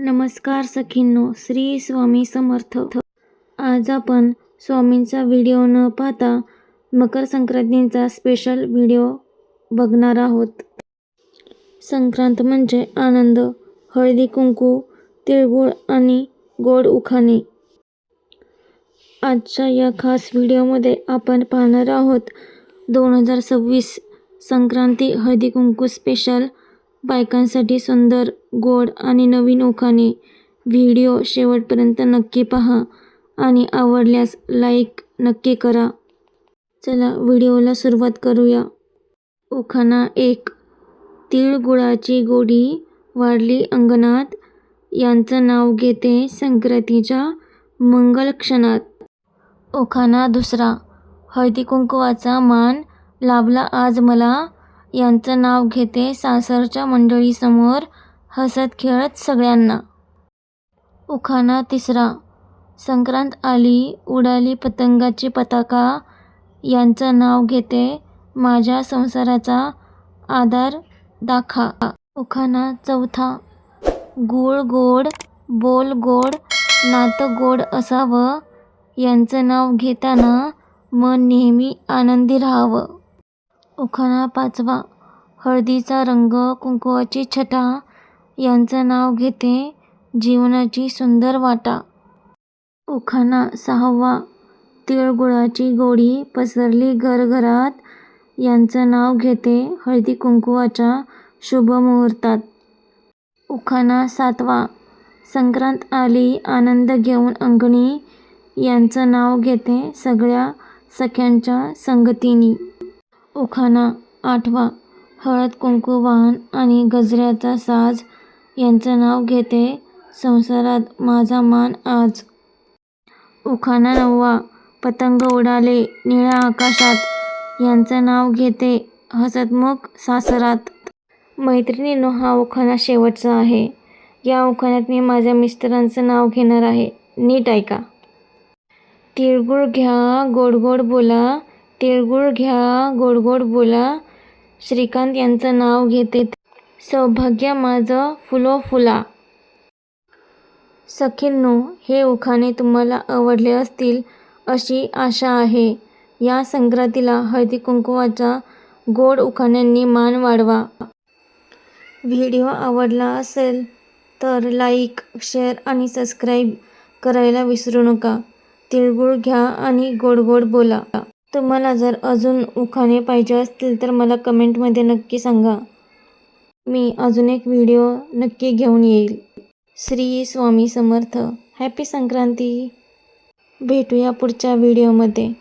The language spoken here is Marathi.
नमस्कार सखींनो, श्री स्वामी समर्थ. आज आपण स्वामींचा व्हिडिओ न पाहता मकर संक्रांतीचा स्पेशल व्हिडिओ बघणार आहोत. संक्रांत म्हणजे आनंद, हळदी कुंकू, तिळगुळ आणि गोड उखाणे. आजच्या या खास व्हिडिओमध्ये आपण पाहणार आहोत 2026 संक्रांती हळदी कुंकू स्पेशल. बायकांसाठी सुंदर, गोड आणि नवीन उखाणे. व्हिडिओ शेवटपर्यंत नक्की पहा आणि आवडल्यास लाईक नक्की करा. चला व्हिडिओला सुरुवात करूया. उखाणा 1. तिळगुळाची गोडी वाढली अंगणात, यांचं नाव घेते संक्रांतीच्या मंगल क्षणात. उखाणा 2. हळदी कुंकवाचा मान लाभला आज मला, यांचं नाव घेते सासरच्या मंडळीसमोर हसत खेळत सगळ्यांना. उखाणा 3. संक्रांत आली उडाली पतंगाची पताका, यांचं नाव घेते माझ्या संसाराचा आधार दाखा. उखाणा 4. गुळ गोड बोल गोड नातं गोड असावं, यांचं नाव घेताना मन नेहमी आनंदी राहावं. उखाणा 5. हळदीचा रंग कुंकवाची छटा, यांचं नाव घेते जीवनाची सुंदर वाटा. उखाणा 6. तिळगुळाची गोडी पसरली घरघरात, यांचं नाव घेते हळदी कुंकवाच्या शुभ मुहूर्तात. उखाणा 7. संक्रांत आली आनंद घेऊन अंगणी, यांचं नाव घेते सगळ्या सख्यांच्या संगतीनी. उखाणा 8. हळद कुंकू-वाण आणि गजऱ्याचा साज, यांचं नाव घेते संसारात माझा मान आज. उखाणा 9. पतंग उडाले निळ्या आकाशात, यांचं नाव घेते हसतमुख सासरात. मैत्रिणींनो, हा उखाणा शेवटचा आहे. या उखाण्यात मी माझ्या मिस्टरांचं नाव घेणार आहे. नीट ऐका. तिळगुळ घ्या गोड गोड बोला, तिळगुळ घ्या गोड गोड बोला, श्रीकांत यांचं नाव घेते सौभाग्य माझं फुलो फुला. सखींनो, हे उखाणे तुम्हाला आवडले असतील अशी आशा आहे. या संक्रांतीला हळदी कुंकवाच्या गोड उखाण्यांनी मान वाढवा. व्हिडिओ आवडला असेल तर लाईक, शेअर आणि सबस्क्राईब करायला विसरू नका. तिळगुळ घ्या आणि गोड गोड बोला. तुम्हाला जर अजून उखाणे पाहिजे असतील तर मला कमेंटमध्ये नक्की सांगा. मी अजून एक व्हिडिओ नक्की घेऊन येईल. श्री स्वामी समर्थ. हॅपी संक्रांती. भेटूया पुढच्या व्हिडिओमध्ये.